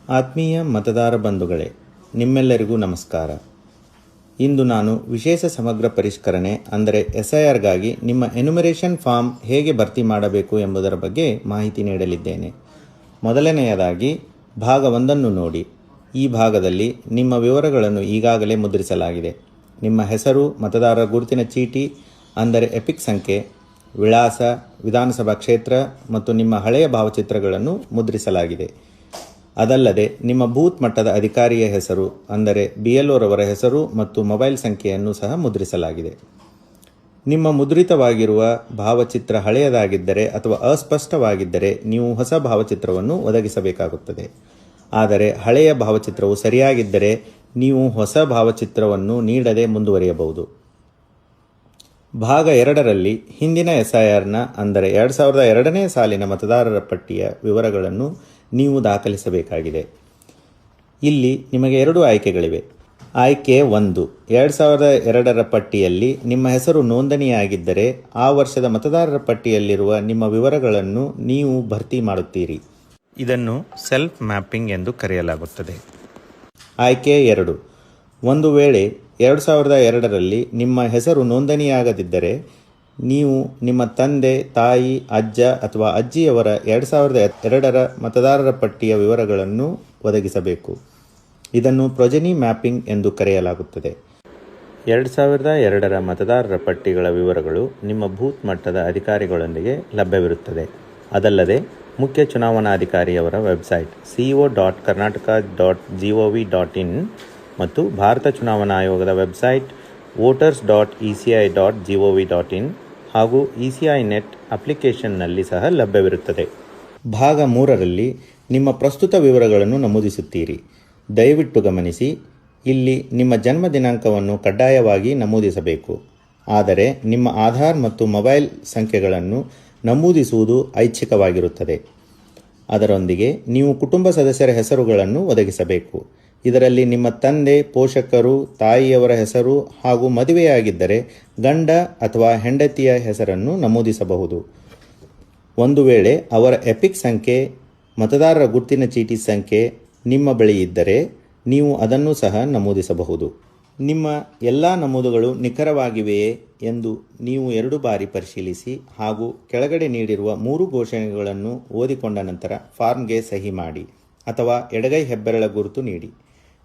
ಆತ್ಮೀಯ ಮತದಾರ ಬಂಧುಗಳೇ, ನಿಮ್ಮೆಲ್ಲರಿಗೂ ನಮಸ್ಕಾರ. ಇಂದು ನಾನು ವಿಶೇಷ ಸಮಗ್ರ ಪರಿಷ್ಕರಣೆ ಅಂದರೆ SIRಗಾಗಿ ನಿಮ್ಮ ಎನ್ಯುಮರೇಷನ್ ಫಾರ್ಮ್ ಹೇಗೆ ಭರ್ತಿ ಮಾಡಬೇಕು ಎಂಬುದರ ಬಗ್ಗೆ ಮಾಹಿತಿ ನೀಡಲಿದ್ದೇನೆ. ಮೊದಲನೆಯದಾಗಿ ಭಾಗ 1 ನೋಡಿ. ಈ ಭಾಗದಲ್ಲಿ ನಿಮ್ಮ ವಿವರಗಳನ್ನು ಈಗಾಗಲೇ ಮುದ್ರಿಸಲಾಗಿದೆ. ನಿಮ್ಮ ಹೆಸರು, ಮತದಾರರ ಗುರುತಿನ ಚೀಟಿ ಅಂದರೆ ಎಪಿಕ್ ಸಂಖ್ಯೆ, ವಿಳಾಸ, ವಿಧಾನಸಭಾ ಕ್ಷೇತ್ರ ಮತ್ತು ನಿಮ್ಮ ಹಳೆಯ ಭಾವಚಿತ್ರಗಳನ್ನು ಮುದ್ರಿಸಲಾಗಿದೆ. ಅದಲ್ಲದೆ ನಿಮ್ಮ ಬೂತ್ ಮಟ್ಟದ ಅಧಿಕಾರಿಯ ಹೆಸರು ಅಂದರೆ BLOರವರ ಹೆಸರು ಮತ್ತು ಮೊಬೈಲ್ ಸಂಖ್ಯೆಯನ್ನು ಸಹ ಮುದ್ರಿಸಲಾಗಿದೆ. ನಿಮ್ಮ ಮುದ್ರಿತವಾಗಿರುವ ಭಾವಚಿತ್ರ ಹಳೆಯದಾಗಿದ್ದರೆ ಅಥವಾ ಅಸ್ಪಷ್ಟವಾಗಿದ್ದರೆ ನೀವು ಹೊಸ ಭಾವಚಿತ್ರವನ್ನು ಒದಗಿಸಬೇಕಾಗುತ್ತದೆ. ಆದರೆ ಹಳೆಯ ಭಾವಚಿತ್ರವು ಸರಿಯಾಗಿದ್ದರೆ ನೀವು ಹೊಸ ಭಾವಚಿತ್ರವನ್ನು ನೀಡದೆ ಮುಂದುವರಿಯಬಹುದು. ಭಾಗ 2ರಲ್ಲಿ ಹಿಂದಿನ SIRನ ಅಂದರೆ 2002ನೇ ಸಾಲಿನ ಮತದಾರರ ಪಟ್ಟಿಯ ವಿವರಗಳನ್ನು ನೀವು ದಾಖಲಿಸಬೇಕಾಗಿದೆ. ಇಲ್ಲಿ ನಿಮಗೆ 2 ಆಯ್ಕೆಗಳಿವೆ. ಆಯ್ಕೆ 1, 2002ರ ಪಟ್ಟಿಯಲ್ಲಿ ನಿಮ್ಮ ಹೆಸರು ನೋಂದಣಿಯಾಗಿದ್ದರೆ ಆ ವರ್ಷದ ಮತದಾರರ ಪಟ್ಟಿಯಲ್ಲಿರುವ ನಿಮ್ಮ ವಿವರಗಳನ್ನು ನೀವು ಭರ್ತಿ ಮಾಡುತ್ತೀರಿ. ಇದನ್ನು ಸೆಲ್ಫ್ ಮ್ಯಾಪಿಂಗ್ ಎಂದು ಕರೆಯಲಾಗುತ್ತದೆ. ಆಯ್ಕೆ 2, ಒಂದು ವೇಳೆ 2002ರಲ್ಲಿ ನಿಮ್ಮ ಹೆಸರು ನೋಂದಣಿಯಾಗದಿದ್ದರೆ ನೀವು ನಿಮ್ಮ ತಂದೆ, ತಾಯಿ, ಅಜ್ಜ ಅಥವಾ ಅಜ್ಜಿಯವರ 2002ರ ಮತದಾರರ ಪಟ್ಟಿಯ ವಿವರಗಳನ್ನು ಒದಗಿಸಬೇಕು. ಇದನ್ನು ಪ್ರೊಜೆನಿ ಮ್ಯಾಪಿಂಗ್ ಎಂದು ಕರೆಯಲಾಗುತ್ತದೆ. 2002ರ ಮತದಾರರ ಪಟ್ಟಿಗಳ ವಿವರಗಳು ನಿಮ್ಮ ಬೂತ್ ಮಟ್ಟದ ಅಧಿಕಾರಿಗಳೊಂದಿಗೆ ಲಭ್ಯವಿರುತ್ತದೆ. ಅದಲ್ಲದೆ ಮುಖ್ಯ ಚುನಾವಣಾಧಿಕಾರಿಯವರ ವೆಬ್ಸೈಟ್ co.karnataka.gov.in ಮತ್ತು ಭಾರತ ಚುನಾವಣಾ ಆಯೋಗದ ವೆಬ್ಸೈಟ್ voters.eci.gov.in ಹಾಗೂ ECI ನೆಟ್ ಅಪ್ಲಿಕೇಶನ್ನಲ್ಲಿ ಸಹ ಲಭ್ಯವಿರುತ್ತದೆ. ಭಾಗ 3ರಲ್ಲಿ ನಿಮ್ಮ ಪ್ರಸ್ತುತ ವಿವರಗಳನ್ನು ನಮೂದಿಸುತ್ತೀರಿ. ದಯವಿಟ್ಟು ಗಮನಿಸಿ, ಇಲ್ಲಿ ನಿಮ್ಮ ಜನ್ಮ ದಿನಾಂಕವನ್ನು ಕಡ್ಡಾಯವಾಗಿ ನಮೂದಿಸಬೇಕು. ಆದರೆ ನಿಮ್ಮ ಆಧಾರ್ ಮತ್ತು ಮೊಬೈಲ್ ಸಂಖ್ಯೆಗಳನ್ನು ನಮೂದಿಸುವುದು ಐಚ್ಛಿಕವಾಗಿರುತ್ತದೆ. ಅದರೊಂದಿಗೆ ನೀವು ಕುಟುಂಬ ಸದಸ್ಯರ ಹೆಸರುಗಳನ್ನು ಒದಗಿಸಬೇಕು. ಇದರಲ್ಲಿ ನಿಮ್ಮ ತಂದೆ, ಪೋಷಕರು, ತಾಯಿಯವರ ಹೆಸರು ಹಾಗೂ ಮದುವೆಯಾಗಿದ್ದರೆ ಗಂಡ ಅಥವಾ ಹೆಂಡತಿಯ ಹೆಸರನ್ನು ನಮೂದಿಸಬಹುದು. ಒಂದು ವೇಳೆ ಅವರ ಎಪಿಕ್ ಸಂಖ್ಯೆ, ಮತದಾರರ ಗುರುತಿನ ಚೀಟಿ ಸಂಖ್ಯೆ ನಿಮ್ಮ ಬಳಿ ಇದ್ದರೆ ನೀವು ಅದನ್ನು ಸಹ ನಮೂದಿಸಬಹುದು. ನಿಮ್ಮ ಎಲ್ಲ ನಮೂದುಗಳು ನಿಖರವಾಗಿವೆಯೇ ಎಂದು ನೀವು 2 ಬಾರಿ ಪರಿಶೀಲಿಸಿ ಹಾಗೂ ಕೆಳಗಡೆ ನೀಡಿರುವ 3 ಘೋಷಣೆಗಳನ್ನು ಓದಿಕೊಂಡ ನಂತರ ಫಾರ್ಮ್ಗೆ ಸಹಿ ಮಾಡಿ ಅಥವಾ ಎಡಗೈ ಹೆಬ್ಬೆರಳ ಗುರುತು ನೀಡಿ.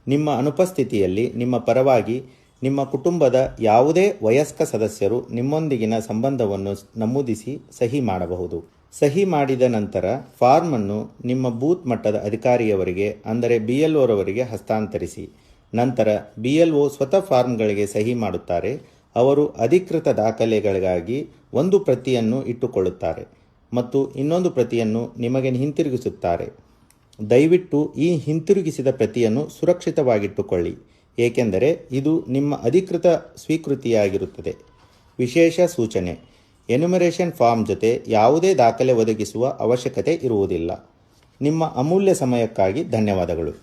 ನಿಮ್ಮ ಅನುಪಸ್ಥಿತಿಯಲ್ಲಿ ನಿಮ್ಮ ಪರವಾಗಿ ನಿಮ್ಮ ಕುಟುಂಬದ ಯಾವುದೇ ವಯಸ್ಕ ಸದಸ್ಯರು ನಿಮ್ಮೊಂದಿಗಿನ ಸಂಬಂಧವನ್ನು ನಮೂದಿಸಿ ಸಹಿ ಮಾಡಬಹುದು. ಸಹಿ ಮಾಡಿದ ನಂತರ ಫಾರ್ಮ್ ಅನ್ನು ನಿಮ್ಮ ಬೂತ್ ಮಟ್ಟದ ಅಧಿಕಾರಿಯವರಿಗೆ ಅಂದರೆ BLOರವರಿಗೆ ಹಸ್ತಾಂತರಿಸಿ. ನಂತರ BLO ಸ್ವತಃ ಫಾರ್ಮ್ಗಳಿಗೆ ಸಹಿ ಮಾಡುತ್ತಾರೆ. ಅವರು ಅಧಿಕೃತ ದಾಖಲೆಗಳಿಗಾಗಿ ಒಂದು ಪ್ರತಿಯನ್ನು ಇಟ್ಟುಕೊಳ್ಳುತ್ತಾರೆ ಮತ್ತು ಇನ್ನೊಂದು ಪ್ರತಿಯನ್ನು ನಿಮಗೆ ಹಿಂತಿರುಗಿಸುತ್ತಾರೆ. ದಯವಿಟ್ಟು ಈ ಹಿಂತಿರುಗಿಸಿದ ಪ್ರತಿಯನ್ನು ಸುರಕ್ಷಿತವಾಗಿಟ್ಟುಕೊಳ್ಳಿ, ಏಕೆಂದರೆ ಇದು ನಿಮ್ಮ ಅಧಿಕೃತ ಸ್ವೀಕೃತಿಯಾಗಿರುತ್ತದೆ. ವಿಶೇಷ ಸೂಚನೆ: ಎನ್ಯುಮರೇಷನ್ ಫಾರ್ಮ್ ಜೊತೆ ಯಾವುದೇ ದಾಖಲೆ ಒದಗಿಸುವ ಅವಶ್ಯಕತೆ ಇರುವುದಿಲ್ಲ. ನಿಮ್ಮ ಅಮೂಲ್ಯ ಸಮಯಕ್ಕಾಗಿ ಧನ್ಯವಾದಗಳು.